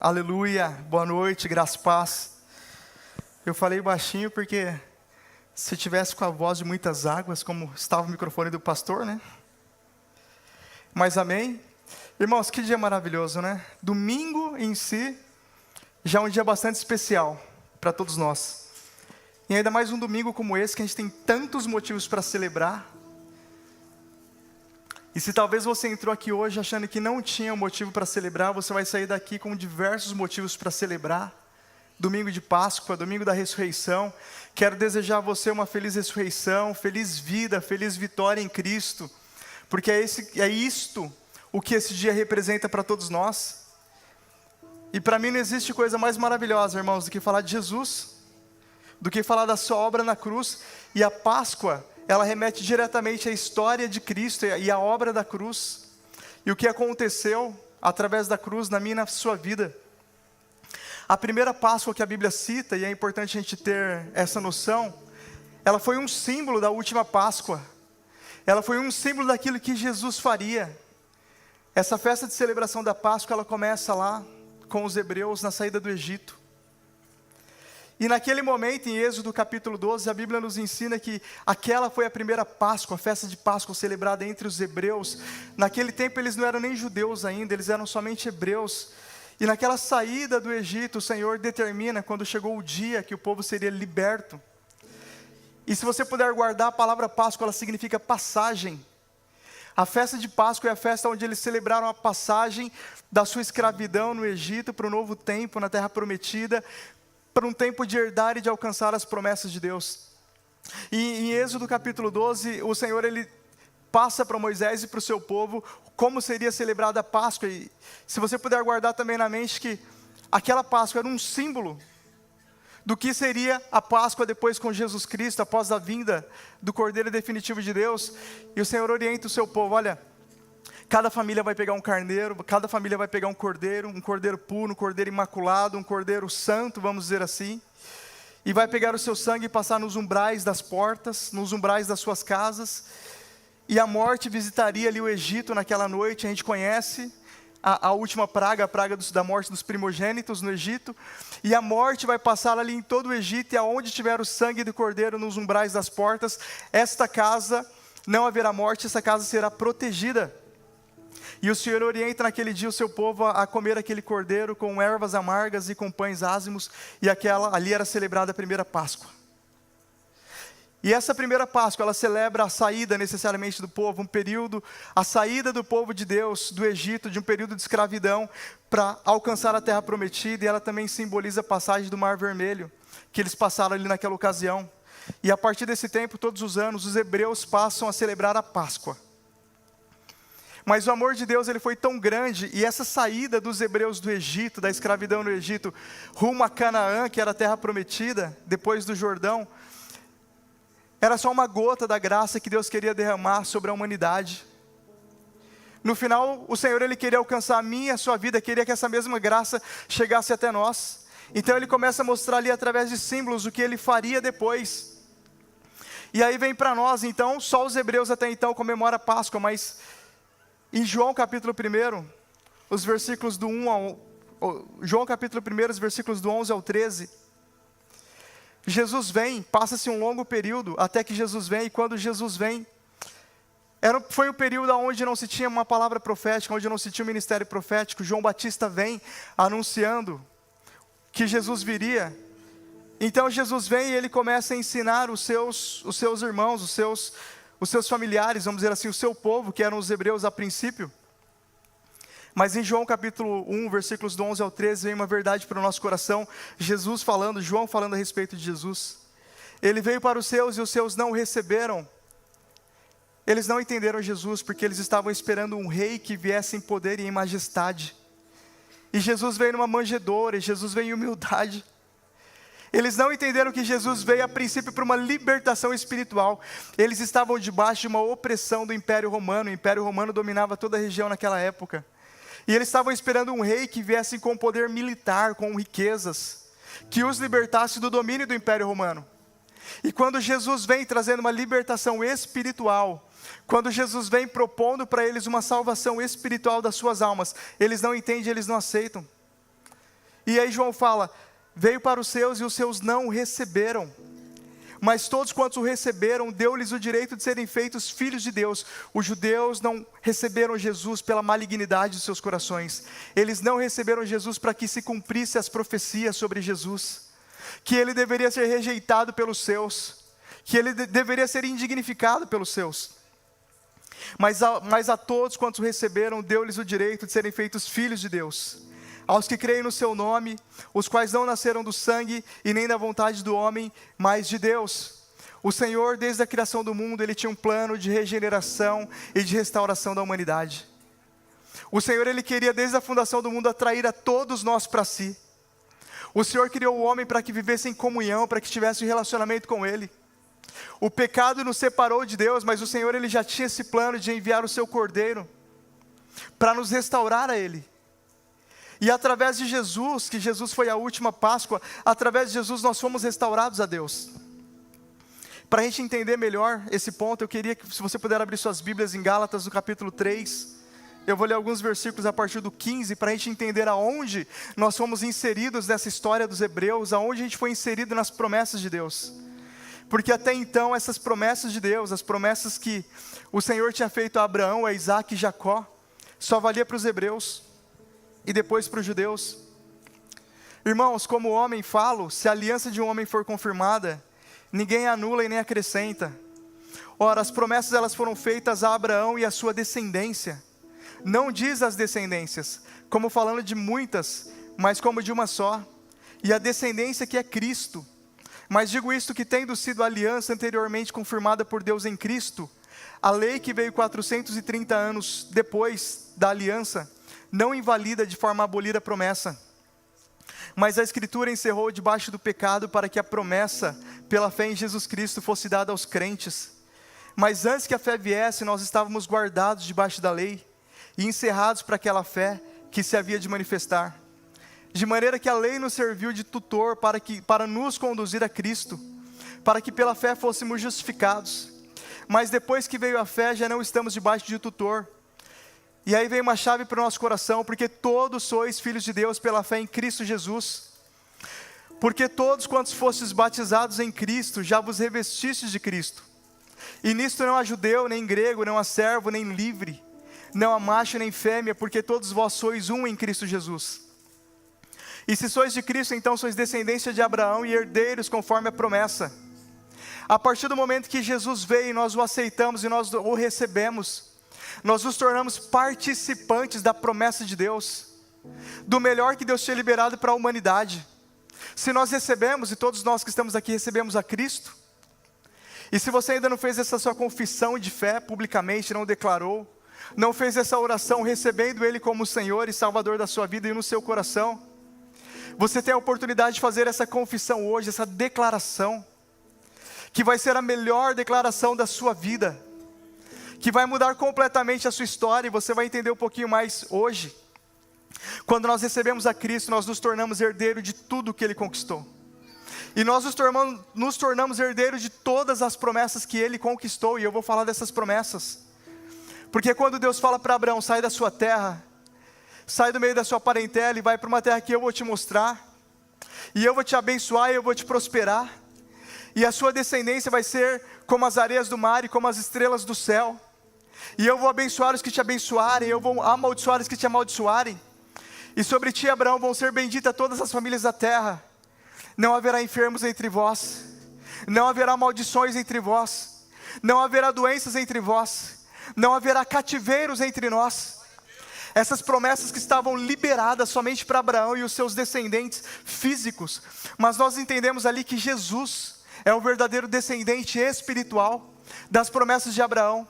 Aleluia, boa noite, graça e paz. Eu falei baixinho porque se tivesse com a voz de muitas águas, como estava o microfone do pastor, né? Mas amém. Irmãos, que dia maravilhoso, né? Domingo em si, já é um dia bastante especial para todos nós. E ainda mais um domingo como esse, que a gente tem tantos motivos para celebrar. E se talvez você entrou aqui hoje achando que não tinha um motivo para celebrar, você vai sair daqui com diversos motivos para celebrar. Domingo de Páscoa, domingo da ressurreição. Quero desejar a você uma feliz ressurreição, feliz vida, feliz vitória em Cristo. Porque é isto o que esse dia representa para todos nós. E para mim não existe coisa mais maravilhosa, irmãos, do que falar de Jesus, do que falar da sua obra na cruz. E a Páscoa, ela remete diretamente à história de Cristo e à obra da cruz. E o que aconteceu através da cruz na minha e na sua vida. A primeira Páscoa que a Bíblia cita, e é importante a gente ter essa noção, ela foi um símbolo da última Páscoa. Ela foi um símbolo daquilo que Jesus faria. Essa festa de celebração da Páscoa, ela começa lá com os hebreus na saída do Egito. E naquele momento, em Êxodo capítulo 12, a Bíblia nos ensina que aquela foi a primeira Páscoa, a festa de Páscoa celebrada entre os hebreus. Naquele tempo eles não eram nem judeus ainda, eles eram somente hebreus. E naquela saída do Egito, o Senhor determina quando chegou o dia que o povo seria liberto. E se você puder guardar, a palavra Páscoa, ela significa passagem. A festa de Páscoa é a festa onde eles celebraram a passagem da sua escravidão no Egito para o novo tempo, na terra prometida, para um tempo de herdar e de alcançar as promessas de Deus. E em Êxodo capítulo 12, o Senhor ele passa para Moisés e para o seu povo como seria celebrada a Páscoa. E se você puder guardar também na mente que aquela Páscoa era um símbolo do que seria a Páscoa depois com Jesus Cristo, após a vinda do Cordeiro definitivo de Deus. E o Senhor orienta o seu povo: olha, cada família vai pegar um carneiro, cada família vai pegar um cordeiro puro, um cordeiro imaculado, um cordeiro santo, vamos dizer assim. E vai pegar o seu sangue e passar nos umbrais das portas, nos umbrais das suas casas. E a morte visitaria ali o Egito naquela noite. A gente conhece a última praga, a praga da morte dos primogênitos no Egito. E a morte vai passar ali em todo o Egito, e aonde tiver o sangue do cordeiro nos umbrais das portas, esta casa não haverá morte, essa casa será protegida. E o Senhor orienta naquele dia o seu povo a comer aquele cordeiro com ervas amargas e com pães ázimos, e ali era celebrada a primeira Páscoa. E essa primeira Páscoa, ela celebra a saída necessariamente do povo, a saída do povo de Deus, do Egito, de um período de escravidão, para alcançar a terra prometida, e ela também simboliza a passagem do Mar Vermelho, que eles passaram ali naquela ocasião. E a partir desse tempo, todos os anos, os hebreus passam a celebrar a Páscoa. Mas o amor de Deus ele foi tão grande, e essa saída dos hebreus do Egito, da escravidão no Egito, rumo a Canaã, que era a terra prometida, depois do Jordão, era só uma gota da graça que Deus queria derramar sobre a humanidade. No final, o Senhor ele queria alcançar a minha e a sua vida, queria que essa mesma graça chegasse até nós. Então ele começa a mostrar ali através de símbolos o que ele faria depois. E aí vem para nós, então, só os hebreus até então comemoram a Páscoa, mas em João capítulo 1, os versículos do 1 ao... João capítulo 1, os versículos do 11 ao 13, Jesus vem, passa-se um longo período até que Jesus vem, e quando Jesus vem, foi um período onde não se tinha uma palavra profética, onde não se tinha um ministério profético. João Batista vem anunciando que Jesus viria. Então Jesus vem e ele começa a ensinar os seus irmãos, os seus familiares, vamos dizer assim, o seu povo, que eram os hebreus a princípio. Mas em João capítulo 1, versículos do 11 ao 13, vem uma verdade para o nosso coração. João falando a respeito de Jesus. Ele veio para os seus e os seus não o receberam. Eles não entenderam Jesus porque eles estavam esperando um rei que viesse em poder e em majestade. E Jesus veio numa manjedoura, e Jesus veio em humildade. Eles não entenderam que Jesus veio a princípio para uma libertação espiritual. Eles estavam debaixo de uma opressão do Império Romano. O Império Romano dominava toda a região naquela época. E eles estavam esperando um rei que viesse com poder militar, com riquezas, que os libertasse do domínio do Império Romano. E quando Jesus vem trazendo uma libertação espiritual, quando Jesus vem propondo para eles uma salvação espiritual das suas almas, eles não entendem, eles não aceitam. E aí João fala, veio para os seus e os seus não o receberam. Mas todos quantos o receberam, deu-lhes o direito de serem feitos filhos de Deus. Os judeus não receberam Jesus pela malignidade dos seus corações. Eles não receberam Jesus para que se cumprisse as profecias sobre Jesus. Que ele deveria ser rejeitado pelos seus. Que ele deveria ser indignificado pelos seus. Mas a todos quantos o receberam, deu-lhes o direito de serem feitos filhos de Deus. Aos que creem no seu nome, os quais não nasceram do sangue e nem da vontade do homem, mas de Deus. O Senhor, desde a criação do mundo, Ele tinha um plano de regeneração e de restauração da humanidade. O Senhor, Ele queria desde a fundação do mundo atrair a todos nós para si. O Senhor criou o homem para que vivesse em comunhão, para que tivesse um relacionamento com Ele. O pecado nos separou de Deus, mas o Senhor, Ele já tinha esse plano de enviar o seu Cordeiro para nos restaurar a Ele. E através de Jesus, que Jesus foi a última Páscoa, através de Jesus nós fomos restaurados a Deus. Para a gente entender melhor esse ponto, eu queria que, se você puder abrir suas Bíblias em Gálatas, no capítulo 3, eu vou ler alguns versículos a partir do 15, para a gente entender aonde nós fomos inseridos nessa história dos hebreus, aonde a gente foi inserido nas promessas de Deus. Porque até então, essas promessas de Deus, as promessas que o Senhor tinha feito a Abraão, a Isaac e Jacó, só valia para os hebreus. E depois para os judeus. Irmãos, como homem falo, se a aliança de um homem for confirmada, ninguém anula e nem acrescenta. Ora, as promessas elas foram feitas a Abraão e a sua descendência. Não diz as descendências, como falando de muitas, mas como de uma só. E a descendência que é Cristo. Mas digo isto, que tendo sido a aliança anteriormente confirmada por Deus em Cristo, a lei que veio 430 anos depois da aliança, não invalida de forma a abolir a promessa. Mas a Escritura encerrou debaixo do pecado para que a promessa, pela fé em Jesus Cristo, fosse dada aos crentes. Mas antes que a fé viesse, nós estávamos guardados debaixo da lei e encerrados para aquela fé que se havia de manifestar. De maneira que a lei nos serviu de tutor para nos conduzir a Cristo, para que pela fé fôssemos justificados. Mas depois que veio a fé, já não estamos debaixo de tutor. E aí vem uma chave para o nosso coração, porque todos sois filhos de Deus pela fé em Cristo Jesus. Porque todos quantos fostes batizados em Cristo, já vos revestistes de Cristo. E nisto não há judeu, nem grego, não há servo, nem livre, não há macho, nem fêmea, porque todos vós sois um em Cristo Jesus. E se sois de Cristo, então sois descendência de Abraão e herdeiros conforme a promessa. A partir do momento que Jesus veio e nós o aceitamos e nós o recebemos, nós nos tornamos participantes da promessa de Deus, do melhor que Deus tinha liberado para a humanidade. Se nós recebemos, e todos nós que estamos aqui recebemos a Cristo, e se você ainda não fez essa sua confissão de fé publicamente, não declarou, não fez essa oração recebendo Ele como Senhor e Salvador da sua vida e no seu coração, você tem a oportunidade de fazer essa confissão hoje, essa declaração, que vai ser a melhor declaração da sua vida, que vai mudar completamente a sua história, e você vai entender um pouquinho mais hoje. Quando nós recebemos a Cristo, nós nos tornamos herdeiros de tudo que Ele conquistou. E nós nos tornamos herdeiros de todas as promessas que Ele conquistou, e eu vou falar dessas promessas. Porque quando Deus fala para Abraão, sai da sua terra, sai do meio da sua parentela e vai para uma terra que eu vou te mostrar, e eu vou te abençoar e eu vou te prosperar, e a sua descendência vai ser como as areias do mar e como as estrelas do céu. E eu vou abençoar os que te abençoarem, eu vou amaldiçoar os que te amaldiçoarem. E sobre ti, Abraão, vão ser benditas todas as famílias da terra. Não haverá enfermos entre vós, não haverá maldições entre vós, não haverá doenças entre vós, não haverá cativeiros entre nós. Essas promessas que estavam liberadas somente para Abraão e os seus descendentes físicos. Mas nós entendemos ali que Jesus é o verdadeiro descendente espiritual das promessas de Abraão.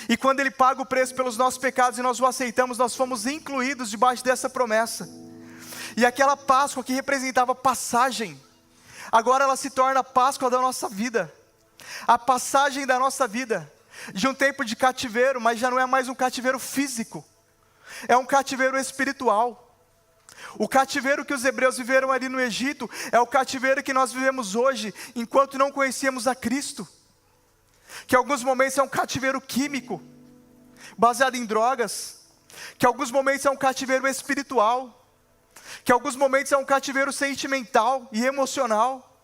E quando Ele paga o preço pelos nossos pecados e nós o aceitamos, nós fomos incluídos debaixo dessa promessa. E aquela Páscoa que representava passagem, agora ela se torna a Páscoa da nossa vida. A passagem da nossa vida, de um tempo de cativeiro, mas já não é mais um cativeiro físico. É um cativeiro espiritual. O cativeiro que os hebreus viveram ali no Egito, é o cativeiro que nós vivemos hoje, enquanto não conhecíamos a Cristo. Que em alguns momentos é um cativeiro químico, baseado em drogas. Que em alguns momentos é um cativeiro espiritual. que alguns momentos é um cativeiro sentimental e emocional,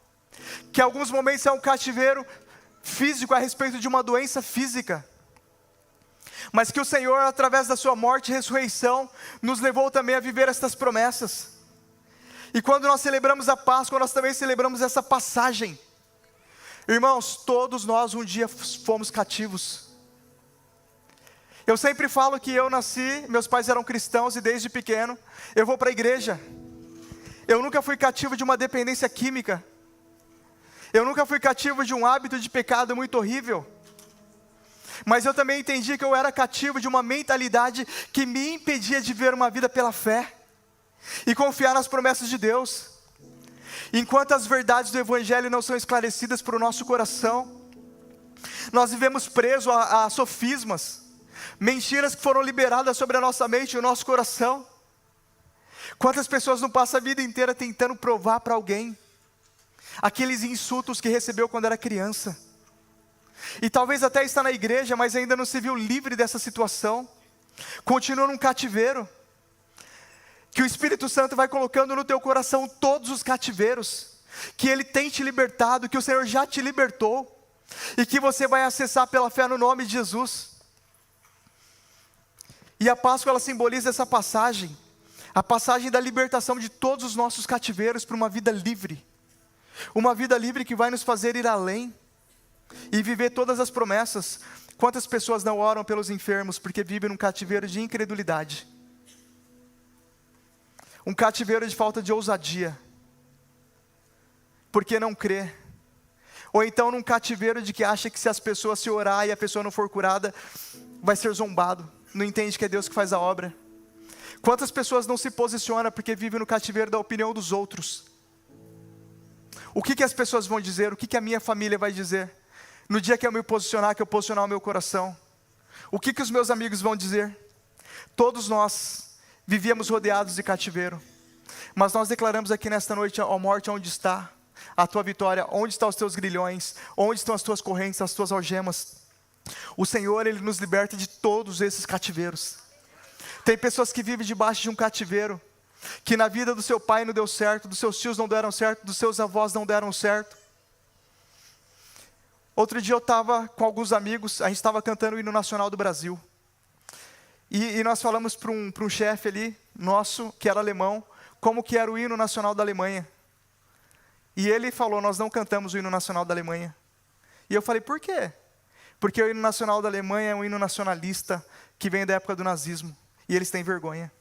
que alguns momentos é um cativeiro físico a respeito de uma doença física, mas que o Senhor, através da sua morte e ressurreição, nos levou também a viver estas promessas. E quando nós celebramos a Páscoa, nós também celebramos essa passagem. Irmãos, todos nós um dia fomos cativos. Eu sempre falo que eu nasci, meus pais eram cristãos e desde pequeno eu vou para a igreja. Eu nunca fui cativo de uma dependência química. Eu nunca fui cativo de um hábito de pecado muito horrível. Mas eu também entendi que eu era cativo de uma mentalidade que me impedia de ver uma vida pela fé e confiar nas promessas de Deus. Enquanto as verdades do Evangelho não são esclarecidas para o nosso coração, nós vivemos presos a sofismas, mentiras que foram liberadas sobre a nossa mente e o nosso coração. Quantas pessoas não passam a vida inteira tentando provar para alguém aqueles insultos que recebeu quando era criança, e talvez até está na igreja, mas ainda não se viu livre dessa situação, continua num cativeiro, que o Espírito Santo vai colocando no teu coração todos os cativeiros, que Ele tem te libertado, que o Senhor já te libertou, e que você vai acessar pela fé no nome de Jesus. E a Páscoa, ela simboliza essa passagem, a passagem da libertação de todos os nossos cativeiros para uma vida livre, que vai nos fazer ir além, e viver todas as promessas. Quantas pessoas não oram pelos enfermos, porque vivem num cativeiro de incredulidade, um cativeiro de falta de ousadia, porque não crê, ou então num cativeiro de que acha que se as pessoas se orar e a pessoa não for curada, vai ser zombado, não entende que é Deus que faz a obra. Quantas pessoas não se posicionam porque vivem no cativeiro da opinião dos outros? O que as pessoas vão dizer? O que a minha família vai dizer? No dia que eu me posicionar, que eu posicionar o meu coração, o que os meus amigos vão dizer? Todos nós vivíamos rodeados de cativeiro, mas nós declaramos aqui nesta noite: ó morte, onde está a tua vitória? Onde estão os teus grilhões? Onde estão as tuas correntes, as tuas algemas? O Senhor, Ele nos liberta de todos esses cativeiros. Tem pessoas que vivem debaixo de um cativeiro, que na vida do seu pai não deu certo, dos seus tios não deram certo, dos seus avós não deram certo. Outro dia eu estava com alguns amigos, a gente estava cantando o hino nacional do Brasil, e nós falamos para um chefe ali, nosso, que era alemão, como que era o hino nacional da Alemanha, e ele falou: nós não cantamos o hino nacional da Alemanha. E eu falei: por quê? Porque o hino nacional da Alemanha é um hino nacionalista, que vem da época do nazismo, e eles têm vergonha.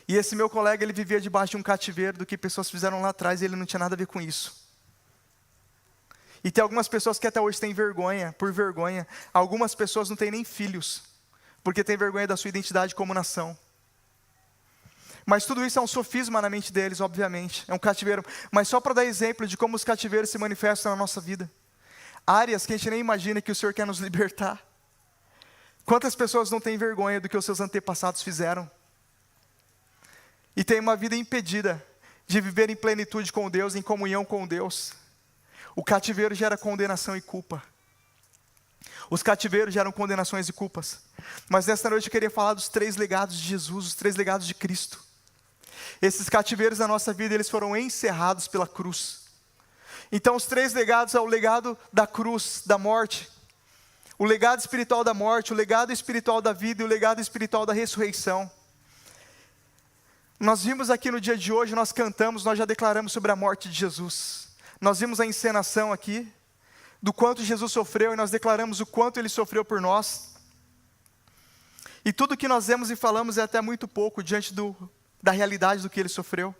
E esse meu colega, ele vivia debaixo de um cativeiro do que pessoas fizeram lá atrás, e ele não tinha nada a ver com isso. E tem algumas pessoas que até hoje têm vergonha, por vergonha. Algumas pessoas não têm nem filhos, porque têm vergonha da sua identidade como nação. Mas tudo isso é um sofisma na mente deles, obviamente. É um cativeiro. Mas só para dar exemplo de como os cativeiros se manifestam na nossa vida. Áreas que a gente nem imagina que o Senhor quer nos libertar. Quantas pessoas não têm vergonha do que os seus antepassados fizeram? E tem uma vida impedida de viver em plenitude com Deus, em comunhão com Deus. O cativeiro gera condenação e culpa. Os cativeiros geram condenações e culpas. Mas nesta noite eu queria falar dos 3 legados de Jesus, os 3 legados de Cristo. Esses cativeiros da nossa vida, eles foram encerrados pela cruz. Então os 3 legados é o legado da cruz, da morte, o legado espiritual da morte, o legado espiritual da vida e o legado espiritual da ressurreição. Nós vimos aqui no dia de hoje, nós cantamos, nós já declaramos sobre a morte de Jesus. Nós vimos a encenação aqui, do quanto Jesus sofreu, e nós declaramos o quanto Ele sofreu por nós. E tudo que nós vemos e falamos é até muito pouco, diante da realidade do que Ele sofreu.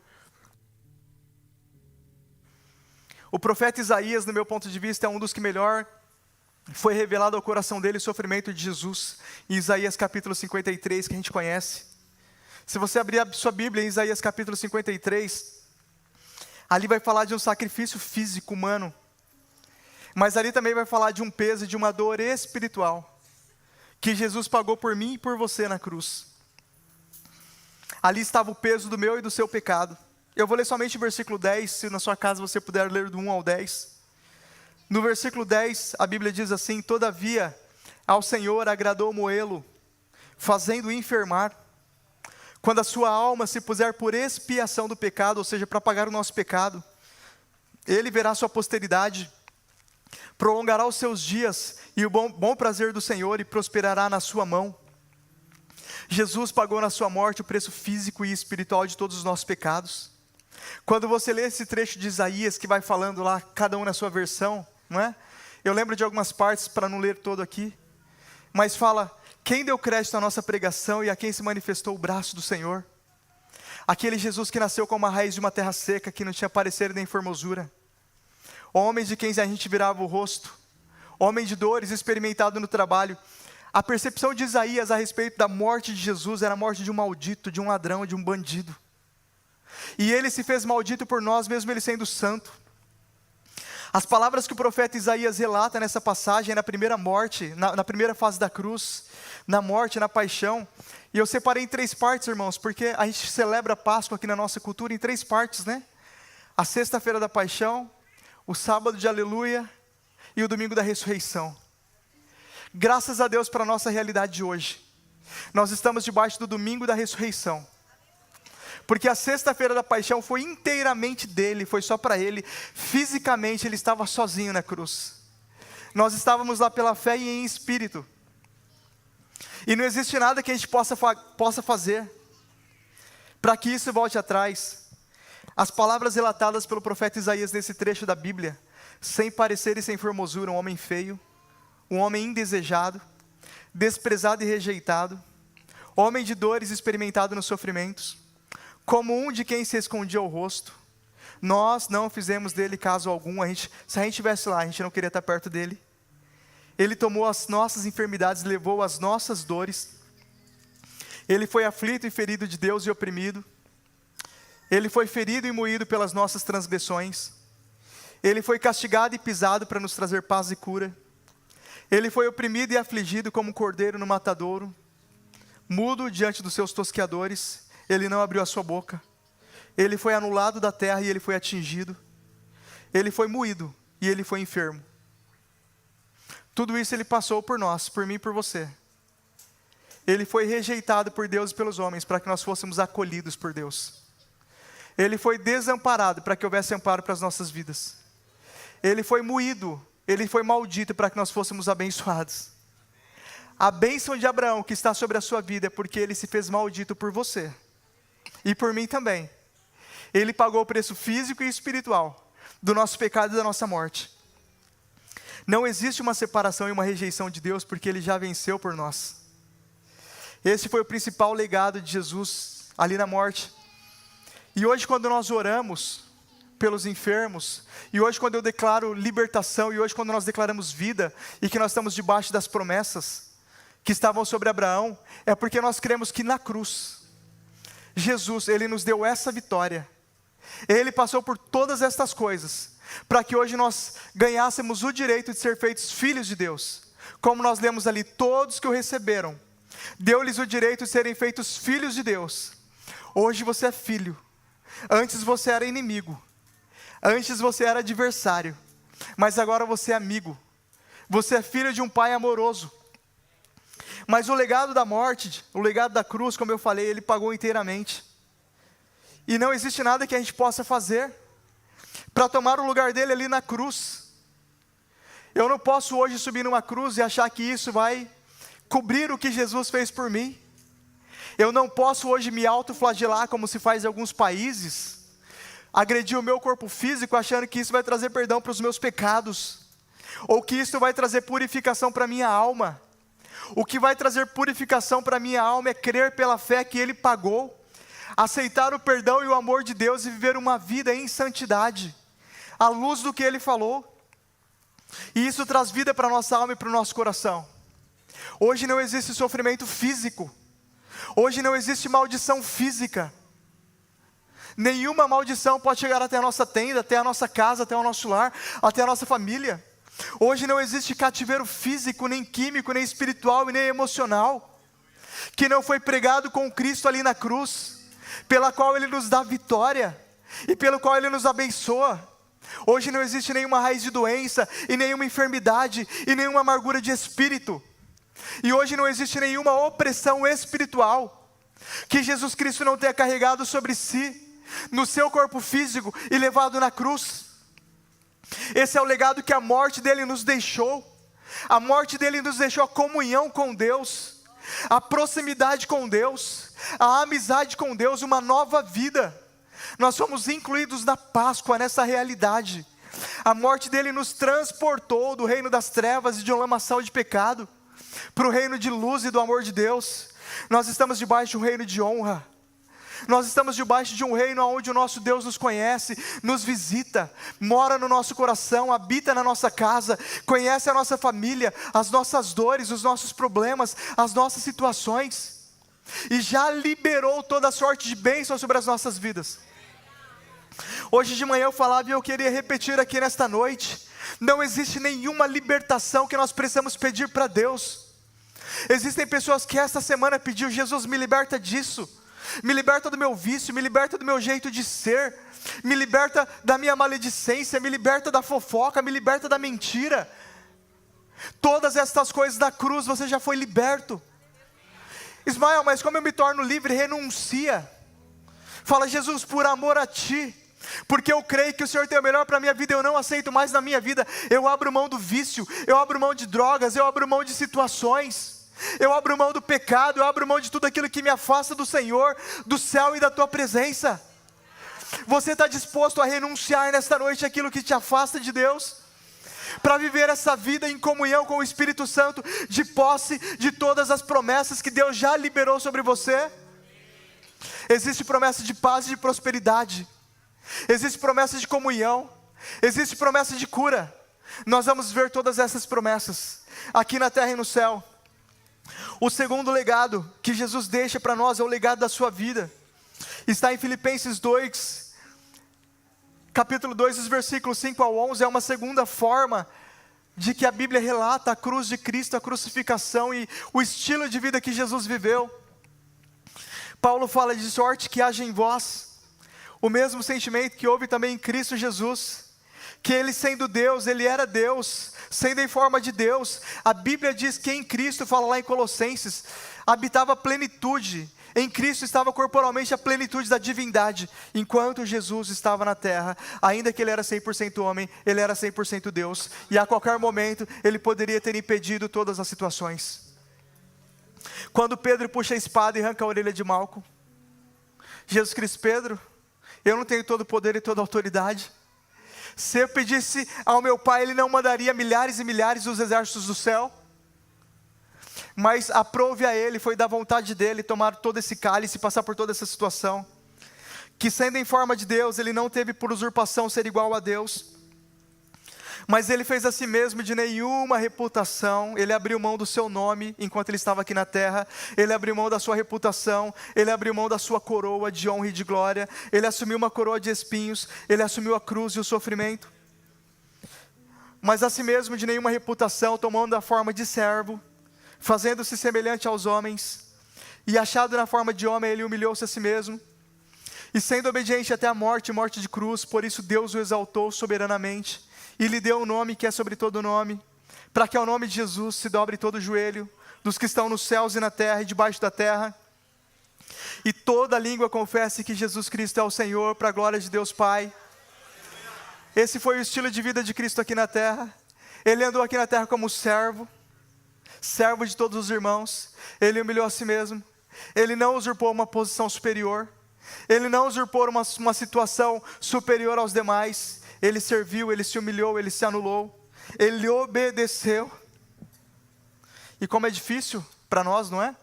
O profeta Isaías, no meu ponto de vista, é um dos que melhor foi revelado ao coração dele o sofrimento de Jesus, em Isaías capítulo 53, que a gente conhece. Se você abrir a sua Bíblia em Isaías capítulo 53, ali vai falar de um sacrifício físico, humano, mas ali também vai falar de um peso e de uma dor espiritual, que Jesus pagou por mim e por você na cruz. Ali estava o peso do meu e do seu pecado. Eu vou ler somente o versículo 10, se na sua casa você puder ler do 1 ao 10. No versículo 10, a Bíblia diz assim: todavia, ao Senhor agradou moê-lo, fazendo-o enfermar. quando a sua alma se puser por expiação do pecado, ou seja, para pagar o nosso pecado, Ele verá sua posteridade, prolongará os seus dias e o bom prazer do Senhor, e prosperará na sua mão. Jesus pagou na sua morte o preço físico e espiritual de todos os nossos pecados. Quando você lê esse trecho de Isaías, que vai falando lá, cada um na sua versão, não é? Eu lembro de algumas partes, para não ler todo aqui, mas fala: quem deu crédito à nossa pregação e a quem se manifestou o braço do Senhor? Aquele Jesus que nasceu como a raiz de uma terra seca, que não tinha parecer nem formosura. Homem de quem a gente virava o rosto. Homem de dores, experimentado no trabalho. A percepção de Isaías a respeito da morte de Jesus era a morte de um maldito, de um ladrão, de um bandido. E Ele se fez maldito por nós, mesmo Ele sendo santo. As palavras que o profeta Isaías relata nessa passagem, na primeira morte, na primeira fase da cruz, na morte, na paixão. E eu separei em 3 partes, irmãos, porque a gente celebra a Páscoa aqui na nossa cultura em 3 partes, né? A sexta-feira da paixão, o sábado de aleluia e o domingo da ressurreição. Graças a Deus para a nossa realidade de hoje. Nós estamos debaixo do domingo da ressurreição. Porque a sexta-feira da paixão foi inteiramente dele, foi só para ele. Fisicamente ele estava sozinho na cruz. Nós estávamos lá pela fé e em espírito. E não existe nada que a gente possa fazer para que isso volte atrás. As palavras relatadas pelo profeta Isaías nesse trecho da Bíblia: sem parecer e sem formosura, um homem feio, um homem indesejado, desprezado e rejeitado, homem de dores, experimentado nos sofrimentos, como um de quem se escondia o rosto. Nós não fizemos dele caso algum. Se a gente estivesse lá, a gente não queria estar perto dele. Ele tomou as nossas enfermidades, levou as nossas dores. Ele foi aflito e ferido de Deus e oprimido. Ele foi ferido e moído pelas nossas transgressões. Ele foi castigado e pisado para nos trazer paz e cura. Ele foi oprimido e afligido como um cordeiro no matadouro. Mudo diante dos seus tosqueadores, ele não abriu a sua boca. Ele foi anulado da terra e ele foi atingido. Ele foi moído e ele foi enfermo. Tudo isso ele passou por nós, por mim e por você. Ele foi rejeitado por Deus e pelos homens, para que nós fôssemos acolhidos por Deus. Ele foi desamparado, para que houvesse amparo para as nossas vidas. Ele foi moído, ele foi maldito, para que nós fôssemos abençoados. A bênção de Abraão que está sobre a sua vida é porque ele se fez maldito por você. E por mim também. Ele pagou o preço físico e espiritual do nosso pecado e da nossa morte. Não existe uma separação e uma rejeição de Deus, porque Ele já venceu por nós. Esse foi o principal legado de Jesus ali na morte. E hoje, quando nós oramos pelos enfermos, e hoje quando eu declaro libertação, e hoje quando nós declaramos vida, e que nós estamos debaixo das promessas que estavam sobre Abraão, é porque nós cremos que na cruz, Jesus, Ele nos deu essa vitória. Ele passou por todas estas coisas, para que hoje nós ganhássemos o direito de ser feitos filhos de Deus. Como nós lemos ali, todos que o receberam, deu-lhes o direito de serem feitos filhos de Deus. Hoje você é filho. Antes você era inimigo. Antes você era adversário. Mas agora você é amigo. Você é filho de um pai amoroso. Mas o legado da morte, o legado da cruz, como eu falei, Ele pagou inteiramente. E não existe nada que a gente possa fazer para tomar o lugar dele ali na cruz. Eu não posso hoje subir numa cruz e achar que isso vai cobrir o que Jesus fez por mim. Eu não posso hoje me autoflagelar como se faz em alguns países, agredir o meu corpo físico achando que isso vai trazer perdão para os meus pecados, ou que isso vai trazer purificação para a minha alma. O que vai trazer purificação para a minha alma é crer pela fé que Ele pagou, aceitar o perdão e o amor de Deus e viver uma vida em santidade, à luz do que Ele falou. E isso traz vida para a nossa alma e para o nosso coração. Hoje não existe sofrimento físico. Hoje não existe maldição física. Nenhuma maldição pode chegar até a nossa tenda, até a nossa casa, até o nosso lar, até a nossa família. Hoje não existe cativeiro físico, nem químico, nem espiritual e nem emocional, que não foi pregado com Cristo ali na cruz, pela qual Ele nos dá vitória, e pelo qual Ele nos abençoa. Hoje não existe nenhuma raiz de doença, e nenhuma enfermidade, e nenhuma amargura de espírito. E hoje não existe nenhuma opressão espiritual. que Jesus Cristo não tenha carregado sobre si, no seu corpo físico e levado na cruz. Esse é o legado que a morte dele nos deixou. A morte dele nos deixou a comunhão com Deus, a proximidade com Deus, a amizade com Deus, uma nova vida. Nós fomos incluídos na Páscoa, nessa realidade. A morte dele nos transportou do reino das trevas e de um lamaçal de pecado para o reino de luz e do amor de Deus. Nós estamos debaixo de um reino de honra. Nós estamos debaixo de um reino onde o nosso Deus nos conhece, nos visita, mora no nosso coração, habita na nossa casa, conhece a nossa família, as nossas dores, os nossos problemas, as nossas situações, e já liberou toda sorte de bênçãos sobre as nossas vidas. Hoje de manhã eu falava e eu queria repetir aqui nesta noite: não existe nenhuma libertação que nós precisamos pedir para Deus. Existem pessoas que esta semana pediu: Jesus, me liberta disso, me liberta do meu vício, me liberta do meu jeito de ser, me liberta da minha maledicência, me liberta da fofoca, me liberta da mentira. Todas estas coisas da cruz você já foi liberto. Ismael, mas como eu me torno livre? Renuncia. Fala: Jesus, por amor a Ti, porque eu creio que o Senhor tem o melhor para a minha vida, eu não aceito mais na minha vida. Eu abro mão do vício, eu abro mão de drogas, eu abro mão de situações, eu abro mão do pecado, eu abro mão de tudo aquilo que me afasta do Senhor, do céu e da Tua presença. Você está disposto a renunciar nesta noite aquilo que te afasta de Deus, para viver essa vida em comunhão com o Espírito Santo, de posse de todas as promessas que Deus já liberou sobre você? Existe promessa de paz e de prosperidade, existe promessa de comunhão, existe promessa de cura. Nós vamos ver todas essas promessas aqui na terra e no céu. O segundo legado que Jesus deixa para nós é o legado da sua vida. Está em Filipenses 2, capítulo 2, os versículos 5 ao 11. É uma segunda forma de que a Bíblia relata a cruz de Cristo, a crucificação e o estilo de vida que Jesus viveu. Paulo fala: de sorte que haja em vós o mesmo sentimento que houve também em Cristo Jesus, que Ele sendo Deus, Ele era Deus, sendo em forma de Deus. A Bíblia diz que em Cristo, fala lá em Colossenses, habitava a plenitude. Em Cristo estava corporalmente a plenitude da divindade, enquanto Jesus estava na terra. Ainda que Ele era 100% homem, Ele era 100% Deus, e a qualquer momento Ele poderia ter impedido todas as situações. Quando Pedro puxa a espada e arranca a orelha de Malco, Jesus Cristo: Pedro, eu não tenho todo o poder e toda a autoridade. Se eu pedisse ao meu Pai, Ele não mandaria milhares e milhares dos exércitos do céu. Mas aprove a Ele, foi da vontade dEle tomar todo esse cálice e passar por toda essa situação. Que sendo em forma de Deus, Ele não teve por usurpação ser igual a Deus, mas Ele fez a si mesmo de nenhuma reputação. Ele abriu mão do seu nome enquanto Ele estava aqui na terra. Ele abriu mão da sua reputação. Ele abriu mão da sua coroa de honra e de glória. Ele assumiu uma coroa de espinhos. Ele assumiu a cruz e o sofrimento. Mas a si mesmo de nenhuma reputação, tomando a forma de servo, fazendo-se semelhante aos homens, e achado na forma de homem, Ele humilhou-se a si mesmo, e sendo obediente até a morte, morte de cruz. Por isso Deus o exaltou soberanamente, e lhe deu um nome que é sobre todo nome, para que ao nome de Jesus se dobre todo o joelho, dos que estão nos céus e na terra e debaixo da terra, e toda língua confesse que Jesus Cristo é o Senhor, para a glória de Deus Pai. Esse foi o estilo de vida de Cristo aqui na terra. Ele andou aqui na terra como servo de todos os irmãos. Ele humilhou a si mesmo. Ele não usurpou uma posição superior, Ele não usurpou uma situação superior aos demais. Ele serviu, Ele se humilhou, Ele se anulou, Ele obedeceu. E como é difícil para nós, não é?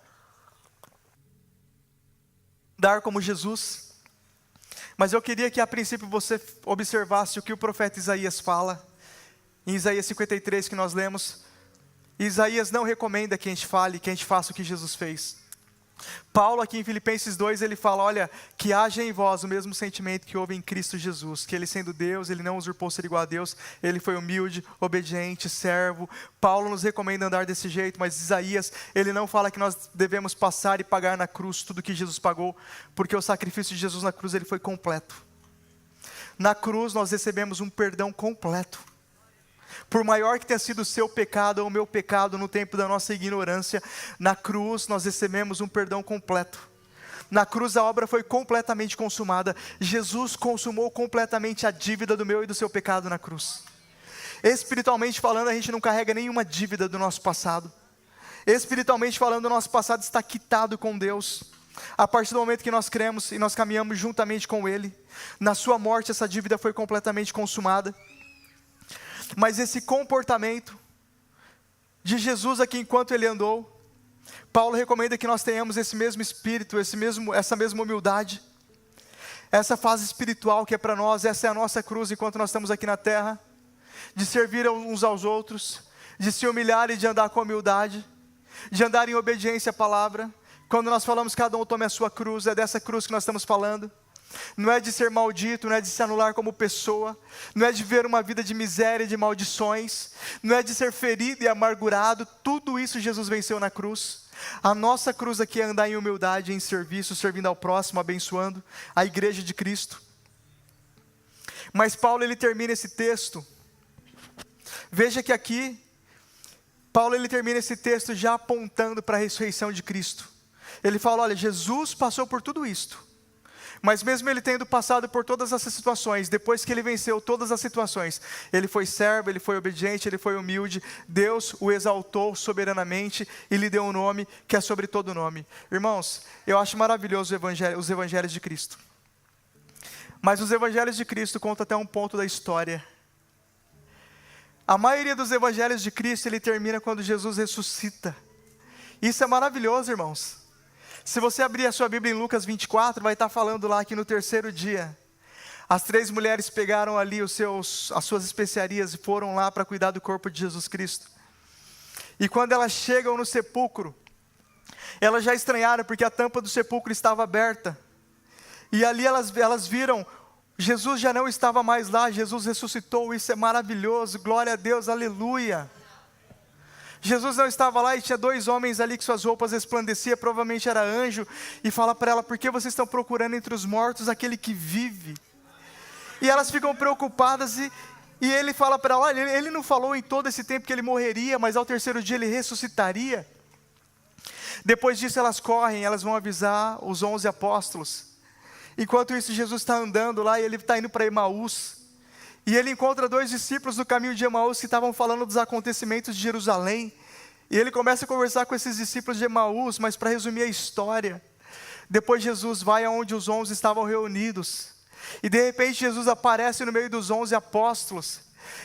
Dar como Jesus. Mas eu queria que a princípio você observasse o que o profeta Isaías fala. Em Isaías 53 que nós lemos, Isaías não recomenda que a gente fale, que a gente faça o que Jesus fez. Paulo aqui em Filipenses 2, ele fala: olha, que haja em vós o mesmo sentimento que houve em Cristo Jesus, que Ele sendo Deus, Ele não usurpou ser igual a Deus, Ele foi humilde, obediente, servo. Paulo nos recomenda andar desse jeito, mas Isaías, ele não fala que nós devemos passar e pagar na cruz tudo que Jesus pagou, porque o sacrifício de Jesus na cruz, ele foi completo. Na cruz nós recebemos um perdão completo. Por maior que tenha sido o seu pecado ou o meu pecado no tempo da nossa ignorância, na cruz nós recebemos um perdão completo. Na cruz a obra foi completamente consumada. Jesus consumou completamente a dívida do meu e do seu pecado na cruz. Espiritualmente falando, a gente não carrega nenhuma dívida do nosso passado. Espiritualmente falando, o nosso passado está quitado com Deus. A partir do momento que nós cremos e nós caminhamos juntamente com Ele, na sua morte essa dívida foi completamente consumada. Mas esse comportamento de Jesus aqui enquanto Ele andou, Paulo recomenda que nós tenhamos esse mesmo espírito, essa mesma humildade, essa fase espiritual que é para nós. Essa é a nossa cruz enquanto nós estamos aqui na terra, de servir uns aos outros, de se humilhar e de andar com humildade, de andar em obediência à palavra. Quando nós falamos cada um tome a sua cruz, é dessa cruz que nós estamos falando. Não é de ser maldito, não é de se anular como pessoa, não é de ver uma vida de miséria e de maldições, não é de ser ferido e amargurado. Tudo isso Jesus venceu na cruz. A nossa cruz aqui é andar em humildade, em serviço, servindo ao próximo, abençoando a igreja de Cristo. Mas Paulo, ele termina esse texto, veja que aqui, Paulo, ele termina esse texto já apontando para a ressurreição de Cristo. Ele fala, olha, Jesus passou por tudo isto, mas mesmo ele tendo passado por todas essas situações, depois que ele venceu todas as situações, ele foi servo, ele foi obediente, ele foi humilde, Deus o exaltou soberanamente e lhe deu um nome que é sobre todo nome. Irmãos, eu acho maravilhoso os evangelhos de Cristo. Mas os evangelhos de Cristo contam até um ponto da história. A maioria dos evangelhos de Cristo, ele termina quando Jesus ressuscita. Isso é maravilhoso, irmãos. Se você abrir a sua Bíblia em Lucas 24, vai estar falando lá que no terceiro dia, as 3 mulheres pegaram ali as suas especiarias e foram lá para cuidar do corpo de Jesus Cristo. E quando elas chegam no sepulcro, elas já estranharam porque a tampa do sepulcro estava aberta. E ali elas viram, Jesus já não estava mais lá, Jesus ressuscitou. Isso é maravilhoso, glória a Deus, aleluia. Jesus não estava lá e tinha 2 homens ali que suas roupas resplandeciam, provavelmente era anjo, e fala para ela, por que vocês estão procurando entre os mortos aquele que vive? E elas ficam preocupadas e ele fala para ela, olha, ele não falou em todo esse tempo que ele morreria, mas ao terceiro dia ele ressuscitaria. Depois disso elas correm, elas vão avisar os 11 apóstolos. Enquanto isso Jesus está andando lá e ele está indo para Emaús. E ele encontra 2 discípulos no caminho de Emaús que estavam falando dos acontecimentos de Jerusalém. E ele começa a conversar com esses discípulos de Emaús, mas para resumir a história, depois Jesus vai aonde os 11 estavam reunidos. E de repente Jesus aparece no meio dos 11 apóstolos.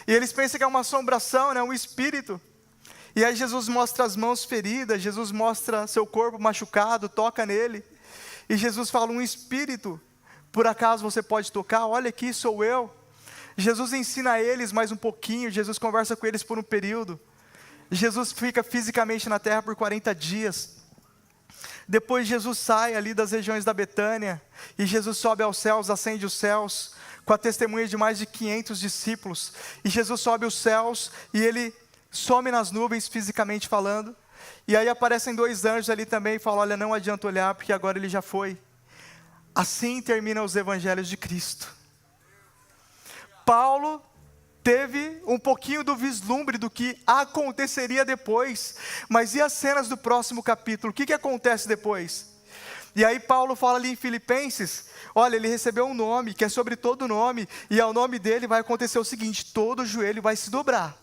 E eles pensam que é uma assombração, né? Um espírito. E aí Jesus mostra as mãos feridas, Jesus mostra seu corpo machucado, toca nele. E Jesus fala, um espírito, por acaso você pode tocar? Olha aqui, sou eu. Jesus ensina a eles mais um pouquinho, Jesus conversa com eles por um período. Jesus fica fisicamente na terra por 40 dias. Depois Jesus sai ali das regiões da Betânia, e Jesus sobe aos céus, ascende os céus, com a testemunha de mais de 500 discípulos. E Jesus sobe os céus, e ele some nas nuvens, fisicamente falando. E aí aparecem 2 anjos ali também, e falam, olha, não adianta olhar, porque agora ele já foi. Assim terminam os evangelhos de Cristo. Paulo teve um pouquinho do vislumbre do que aconteceria depois, mas e as cenas do próximo capítulo? O que acontece depois? E aí Paulo fala ali em Filipenses, olha, ele recebeu um nome, que é sobre todo nome, e ao nome dele vai acontecer o seguinte, todo joelho vai se dobrar,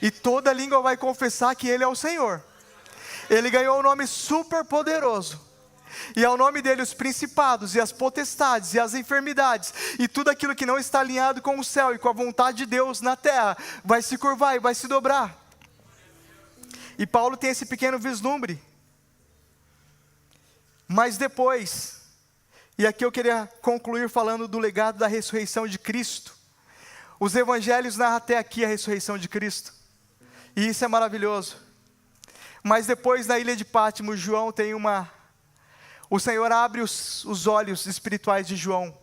e toda língua vai confessar que ele é o Senhor. Ele ganhou um nome super poderoso. E ao nome dele os principados e as potestades e as enfermidades e tudo aquilo que não está alinhado com o céu e com a vontade de Deus na terra vai se curvar e vai se dobrar. E Paulo tem esse pequeno vislumbre. Mas depois, e aqui eu queria concluir falando do legado da ressurreição de Cristo. Os evangelhos narram até aqui a ressurreição de Cristo, e isso é maravilhoso. Mas depois na ilha de Pátmos, João tem o Senhor abre os olhos espirituais de João,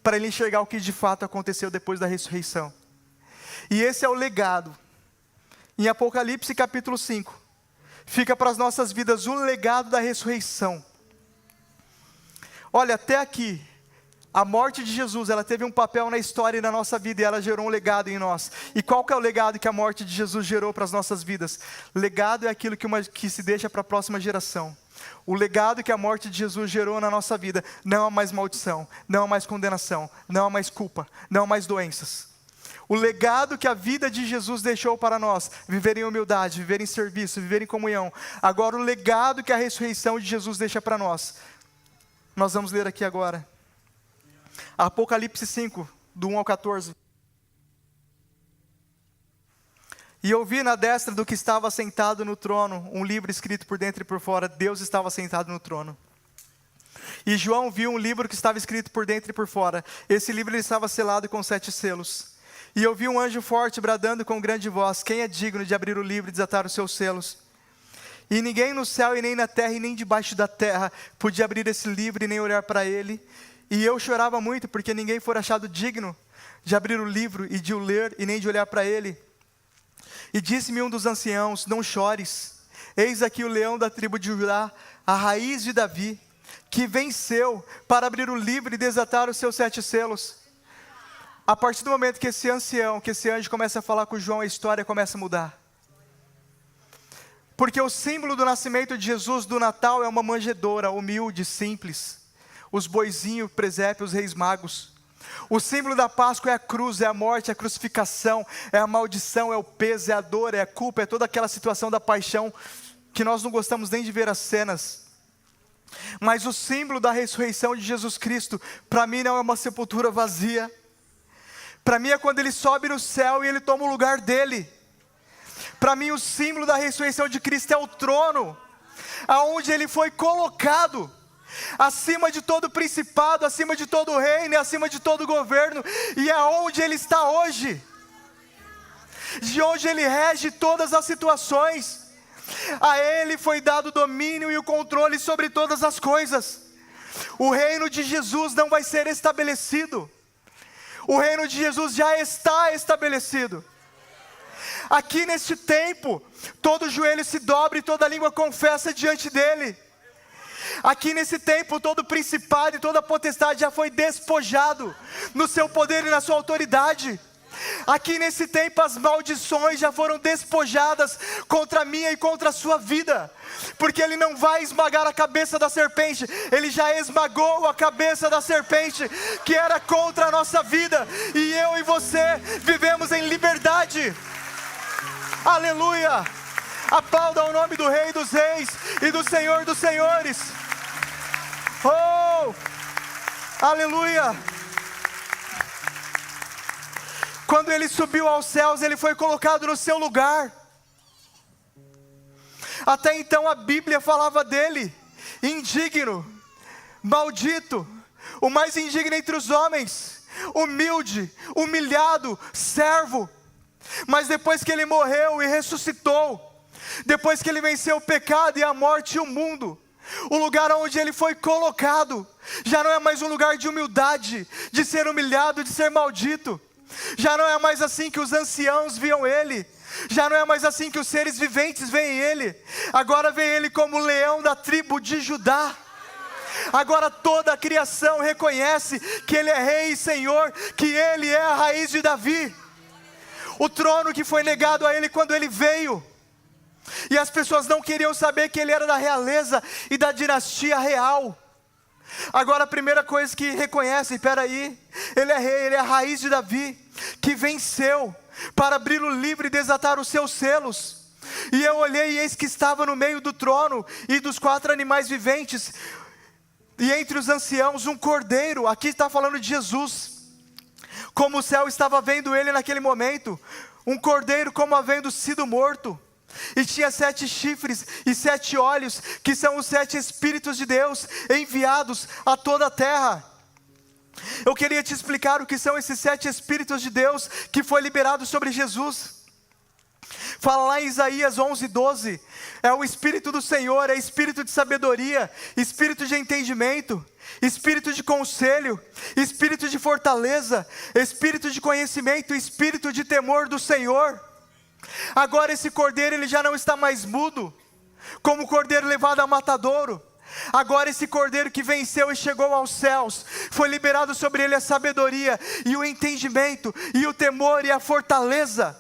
para ele enxergar o que de fato aconteceu depois da ressurreição. E esse é o legado. Em Apocalipse capítulo 5, fica para as nossas vidas o legado da ressurreição. Olha, até aqui, a morte de Jesus, ela teve um papel na história e na nossa vida, e ela gerou um legado em nós. E qual que é o legado que a morte de Jesus gerou para as nossas vidas? Legado é aquilo que se deixa para a próxima geração. O legado que a morte de Jesus gerou na nossa vida, não há mais maldição, não há mais condenação, não há mais culpa, não há mais doenças. O legado que a vida de Jesus deixou para nós, viver em humildade, viver em serviço, viver em comunhão. Agora o legado que a ressurreição de Jesus deixa para nós. Nós vamos ler aqui agora. Apocalipse 5, do 1 ao 14. E eu vi na destra do que estava sentado no trono, um livro escrito por dentro e por fora. Deus estava sentado no trono. E João viu um livro que estava escrito por dentro e por fora. Esse livro ele estava selado com 7 selos. E eu vi um anjo forte bradando com grande voz: quem é digno de abrir o livro e desatar os seus selos? E ninguém no céu e nem na terra e nem debaixo da terra podia abrir esse livro e nem olhar para ele. E eu chorava muito porque ninguém for achado digno de abrir o livro e de o ler e nem de olhar para ele. E disse-me um dos anciãos: não chores, eis aqui o leão da tribo de Judá, a raiz de Davi, que venceu para abrir o livro e desatar os seus 7 selos. A partir do momento que esse ancião, que esse anjo começa a falar com João, a história começa a mudar. Porque o símbolo do nascimento de Jesus, do Natal, é uma manjedoura humilde, simples. Os boizinhos, presépio, os reis magos. O símbolo da Páscoa é a cruz, é a morte, é a crucificação, é a maldição, é o peso, é a dor, é a culpa, é toda aquela situação da paixão, que nós não gostamos nem de ver as cenas. Mas o símbolo da ressurreição de Jesus Cristo, para mim não é uma sepultura vazia. Para mim é quando ele sobe no céu e ele toma o lugar dele. Para mim o símbolo da ressurreição de Cristo é o trono, aonde ele foi colocado, acima de todo principado, acima de todo reino e acima de todo governo, e é onde ele está hoje, de onde ele rege todas as situações. A ele foi dado o domínio e o controle sobre todas as coisas. O reino de Jesus não vai ser estabelecido. O reino de Jesus já está estabelecido. Aqui neste tempo, todo joelho se dobra e toda língua confessa diante dele. Aqui nesse tempo, todo principado e toda potestade já foi despojado no seu poder e na sua autoridade. Aqui nesse tempo, as maldições já foram despojadas contra a minha e contra a sua vida. Porque ele não vai esmagar a cabeça da serpente, ele já esmagou a cabeça da serpente, que era contra a nossa vida. E eu e você vivemos em liberdade. Aleluia! Aplauda o nome do Rei dos Reis e do Senhor dos Senhores. Oh! Aleluia! Quando ele subiu aos céus, ele foi colocado no seu lugar. Até então a Bíblia falava dele: indigno, maldito, o mais indigno entre os homens, humilde, humilhado, servo. Mas depois que ele morreu e ressuscitou, depois que ele venceu o pecado e a morte e o mundo, o lugar onde ele foi colocado já não é mais um lugar de humildade, de ser humilhado, de ser maldito. Já não é mais assim que os anciãos viam ele. Já não é mais assim que os seres viventes veem ele. Agora vê ele como o leão da tribo de Judá. Agora toda a criação reconhece que ele é rei e senhor, que ele é a raiz de Davi. O trono que foi negado a ele quando ele veio. E as pessoas não queriam saber que ele era da realeza e da dinastia real. Agora a primeira coisa que reconhecem: peraí, ele é rei, ele é a raiz de Davi, que venceu para abrir o livro e desatar os seus selos. E eu olhei e eis que estava no meio do trono e dos 4 animais viventes, e entre os anciãos um cordeiro. Aqui está falando de Jesus, como o céu estava vendo ele naquele momento, um cordeiro como havendo sido morto. E tinha 7 chifres e 7 olhos, que são os 7 Espíritos de Deus enviados a toda a terra. Eu queria te explicar o que são esses 7 Espíritos de Deus que foi liberado sobre Jesus. Fala lá em Isaías 11:12, é o Espírito do Senhor, é Espírito de sabedoria, Espírito de entendimento, Espírito de conselho, Espírito de fortaleza, Espírito de conhecimento, Espírito de temor do Senhor. Agora esse cordeiro, ele já não está mais mudo, como o cordeiro levado ao matadouro. Agora esse cordeiro que venceu e chegou aos céus, foi liberado sobre ele a sabedoria, e o entendimento, e o temor, e a fortaleza,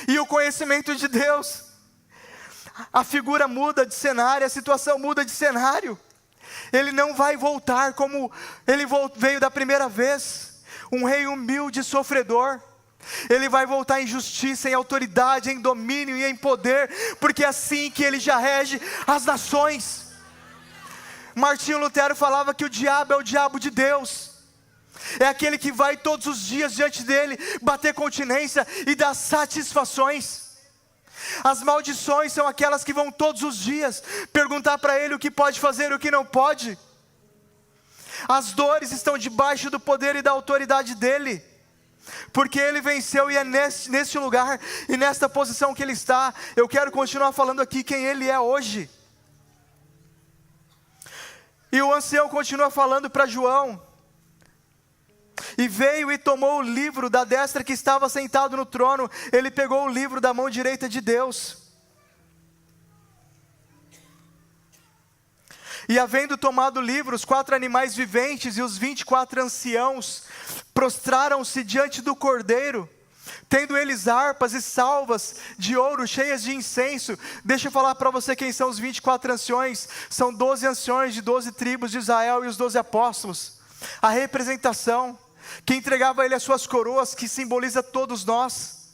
e o conhecimento de Deus. a figura muda de cenário, a situação muda de cenário. Ele não vai voltar como ele veio da primeira vez, um rei humilde e sofredor. Ele vai voltar em justiça, em autoridade, em domínio e em poder, porque é assim que ele já rege as nações. Martinho Lutero falava que o diabo é o diabo de Deus. É aquele que vai todos os dias diante dele, bater continência e dar satisfações. As maldições são aquelas que vão todos os dias perguntar para ele o que pode fazer e o que não pode. As dores estão debaixo do poder e da autoridade dele, porque ele venceu e é neste lugar e nesta posição que ele está. Eu quero continuar falando aqui quem ele é hoje. E o ancião continua falando para João: e veio e tomou o livro da destra que estava sentado no trono. Ele pegou o livro da mão direita de Deus. E havendo tomado o livro, os 4 animais viventes e os 24 anciãos prostraram-se diante do Cordeiro, tendo eles harpas e salvas de ouro cheias de incenso. Deixa eu falar para você quem são os 24 anciões. São 12 anciões de 12 tribos de Israel e os 12 apóstolos. A representação, que entregava a ele as suas coroas, que simboliza todos nós,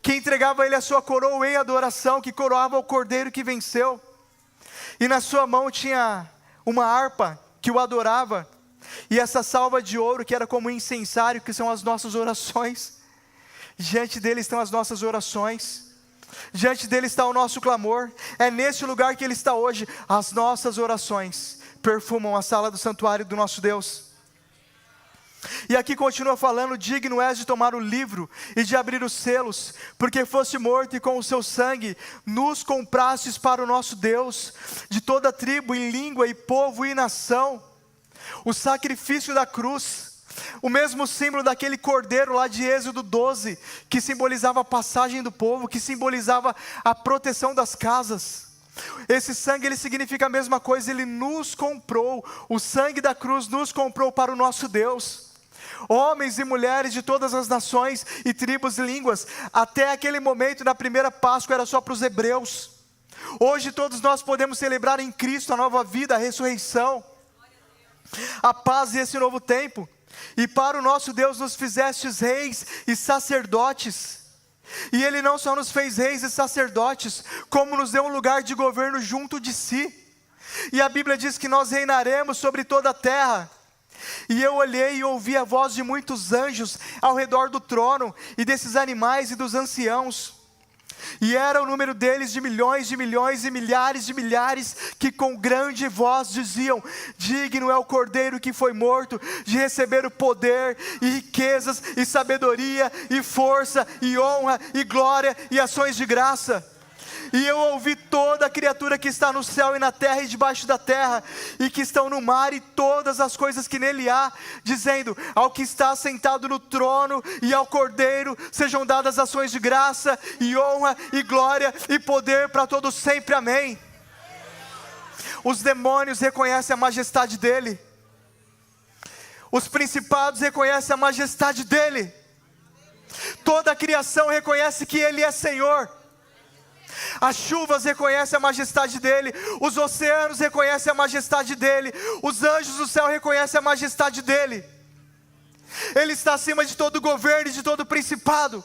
que entregava a ele a sua coroa em adoração, que coroava o Cordeiro que venceu, e na sua mão tinha uma harpa que o adorava, e essa salva de ouro que era como incensário, que são as nossas orações. Diante dele estão as nossas orações, diante dele está o nosso clamor. É nesse lugar que ele está hoje. As nossas orações perfumam a sala do santuário do nosso Deus. E aqui continua falando: digno és de tomar o livro e de abrir os selos, porque foste morto e com o seu sangue nos comprastes para o nosso Deus, de toda tribo e língua e povo e nação. O sacrifício da cruz, o mesmo símbolo daquele cordeiro lá de Êxodo 12, que simbolizava a passagem do povo, que simbolizava a proteção das casas. Esse sangue, ele significa a mesma coisa. Ele nos comprou, o sangue da cruz nos comprou para o nosso Deus. Homens e mulheres de todas as nações e tribos e línguas. Até aquele momento, na primeira Páscoa, era só para os hebreus. Hoje todos nós podemos celebrar em Cristo a nova vida, a ressurreição, a paz e esse novo tempo. E para o nosso Deus nos fizestes reis e sacerdotes. E Ele não só nos fez reis e sacerdotes, como nos deu um lugar de governo junto de si. E a Bíblia diz que nós reinaremos sobre toda a terra. E eu olhei e ouvi a voz de muitos anjos ao redor do trono, e desses animais e dos anciãos. E era o número deles de milhões e milhares de milhares, que com grande voz diziam: digno é o Cordeiro que foi morto, de receber o poder, e riquezas, e sabedoria, e força, e honra, e glória, e ações de graça. E eu ouvi toda a criatura que está no céu e na terra e debaixo da terra, e que estão no mar, e todas as coisas que nele há, dizendo: ao que está sentado no trono e ao Cordeiro sejam dadas ações de graça, e honra, e glória, e poder para todos sempre, amém. Os demônios reconhecem a majestade dele, os principados reconhecem a majestade dele, toda a criação reconhece que ele é Senhor. As chuvas reconhecem a majestade dele, os oceanos reconhecem a majestade dele, os anjos do céu reconhecem a majestade dele. Ele está acima de todo governo e de todo principado.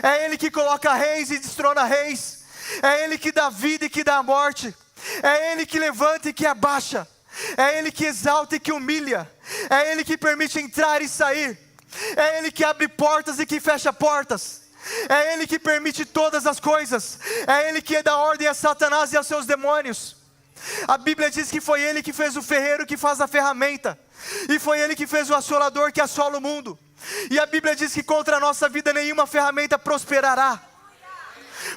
É ele que coloca reis e destrona reis. É ele que dá vida e que dá a morte. É ele que levanta e que abaixa. É ele que exalta e que humilha. É ele que permite entrar e sair. É ele que abre portas e que fecha portas. É Ele que permite todas as coisas. É Ele que dá ordem a Satanás e aos seus demônios. A Bíblia diz que foi Ele que fez o ferreiro que faz a ferramenta, e foi Ele que fez o assolador que assola o mundo. E a Bíblia diz que contra a nossa vida nenhuma ferramenta prosperará,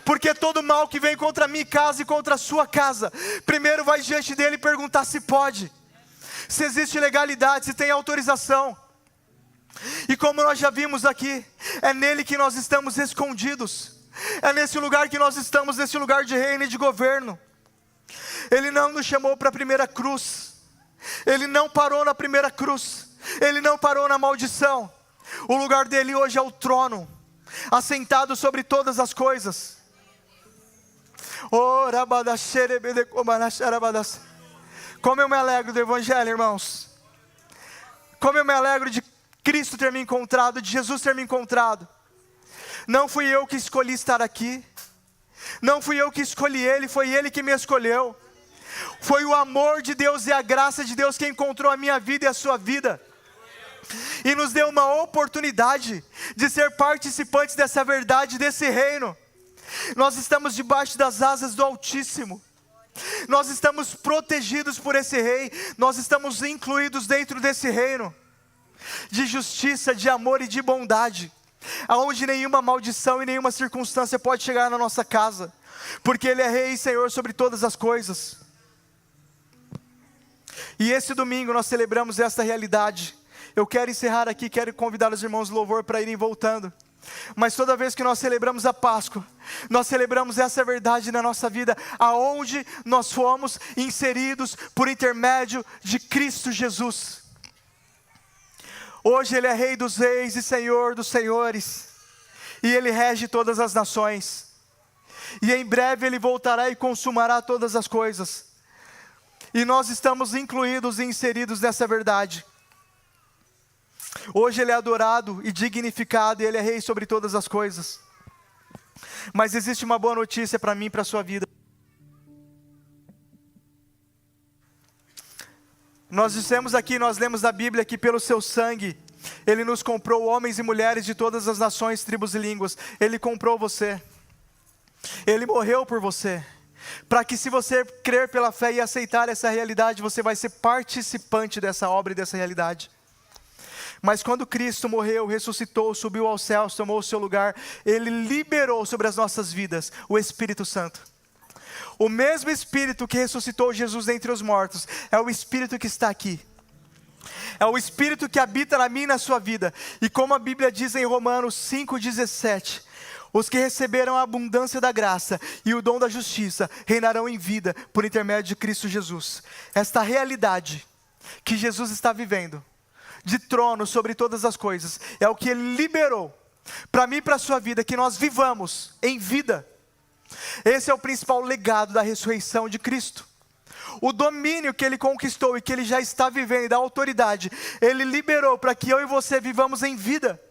porque todo mal que vem contra a minha casa e contra a sua casa, primeiro vai diante dele perguntar se pode, se existe legalidade, se tem autorização. E como nós já vimos aqui, é nele que nós estamos escondidos. É nesse lugar que nós estamos, nesse lugar de reino e de governo. Ele não nos chamou para a primeira cruz. Ele não parou na primeira cruz. Ele não parou na maldição. O lugar dele hoje é o trono, assentado sobre todas as coisas. Como eu me alegro do Evangelho, irmãos. Como eu me alegro de Cristo ter me encontrado, de Jesus ter me encontrado. Não fui eu que escolhi estar aqui. Não fui eu que escolhi Ele, foi Ele que me escolheu. Foi o amor de Deus e a graça de Deus que encontrou a minha vida e a sua vida. E nos deu uma oportunidade de ser participantes dessa verdade, desse reino. Nós estamos debaixo das asas do Altíssimo. Nós estamos protegidos por esse rei. Nós estamos incluídos dentro desse reino de justiça, de amor e de bondade, aonde nenhuma maldição e nenhuma circunstância pode chegar na nossa casa, porque Ele é Rei e Senhor sobre todas as coisas. E esse domingo nós celebramos essa realidade. Eu quero encerrar aqui, quero convidar os irmãos do louvor para irem voltando. Mas toda vez que nós celebramos a Páscoa, nós celebramos essa verdade na nossa vida, aonde nós fomos inseridos por intermédio de Cristo Jesus. Hoje Ele é Rei dos reis e Senhor dos senhores, e Ele rege todas as nações, e em breve Ele voltará e consumará todas as coisas, e nós estamos incluídos e inseridos nessa verdade. Hoje Ele é adorado e dignificado, e Ele é Rei sobre todas as coisas. Mas existe uma boa notícia para mim e para a sua vida. Nós dissemos aqui, nós lemos na Bíblia que pelo seu sangue, Ele nos comprou homens e mulheres de todas as nações, tribos e línguas. Ele comprou você. Ele morreu por você. Para que se você crer pela fé e aceitar essa realidade, você vai ser participante dessa obra e dessa realidade. Mas quando Cristo morreu, ressuscitou, subiu aos céus, tomou o seu lugar, Ele liberou sobre as nossas vidas o Espírito Santo. O mesmo Espírito que ressuscitou Jesus dentre os mortos, é o Espírito que está aqui. É o Espírito que habita na minha e na sua vida. E como a Bíblia diz em Romanos 5,17, os que receberam a abundância da graça e o dom da justiça, reinarão em vida por intermédio de Cristo Jesus. Esta realidade que Jesus está vivendo, de trono sobre todas as coisas, é o que Ele liberou para mim e para a sua vida, que nós vivamos em vida. Esse é o principal legado da ressurreição de Cristo. O domínio que Ele conquistou e que Ele já está vivendo, e da autoridade, Ele liberou para que eu e você vivamos em vida.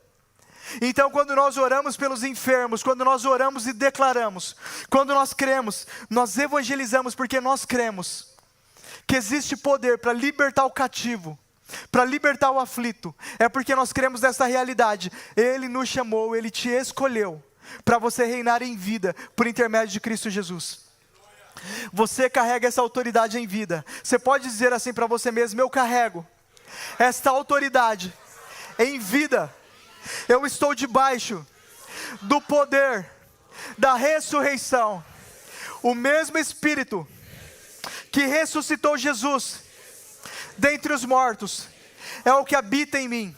Então quando nós oramos pelos enfermos, quando nós oramos e declaramos, quando nós cremos, nós evangelizamos porque nós cremos que existe poder para libertar o cativo, para libertar o aflito. É porque nós cremos nessa realidade. Ele nos chamou, Ele te escolheu para você reinar em vida por intermédio de Cristo Jesus. Você carrega essa autoridade em vida. Você pode dizer assim para você mesmo: eu carrego esta autoridade em vida. Eu estou debaixo do poder da ressurreição. O mesmo Espírito que ressuscitou Jesus dentre os mortos é o que habita em mim,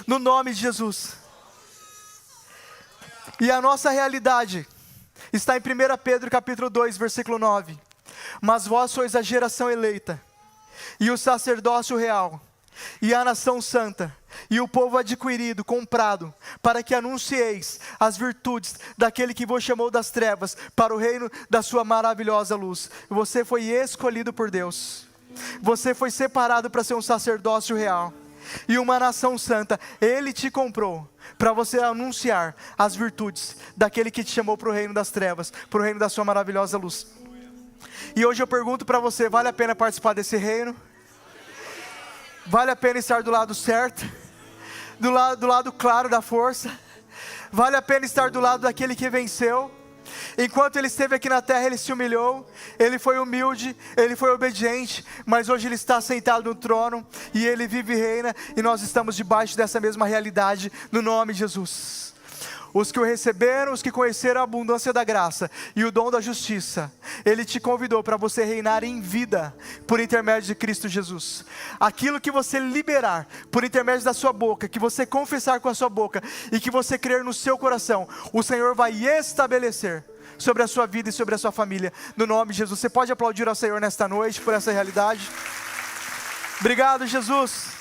no nome de Jesus. E a nossa realidade está em 1 Pedro capítulo 2, versículo 9. Mas vós sois a geração eleita, e o sacerdócio real, e a nação santa, e o povo adquirido, comprado, para que anuncieis as virtudes daquele que vos chamou das trevas para o reino da sua maravilhosa luz. Você foi escolhido por Deus. Você foi separado para ser um sacerdócio real e uma nação santa. Ele te comprou para você anunciar as virtudes daquele que te chamou para o reino das trevas, para o reino da sua maravilhosa luz. E hoje eu pergunto para você: vale a pena participar desse reino? Vale a pena estar do lado certo? Do lado claro da força? Vale a pena estar do lado daquele que venceu? Enquanto Ele esteve aqui na terra, Ele se humilhou, Ele foi humilde, Ele foi obediente, mas hoje Ele está sentado no trono, e Ele vive e reina, e nós estamos debaixo dessa mesma realidade, no nome de Jesus. Os que o receberam, os que conheceram a abundância da graça e o dom da justiça, Ele te convidou para você reinar em vida por intermédio de Cristo Jesus. Aquilo que você liberar por intermédio da sua boca, que você confessar com a sua boca e que você crer no seu coração, o Senhor vai estabelecer sobre a sua vida e sobre a sua família, no nome de Jesus. Você pode aplaudir ao Senhor nesta noite por essa realidade? Obrigado, Jesus.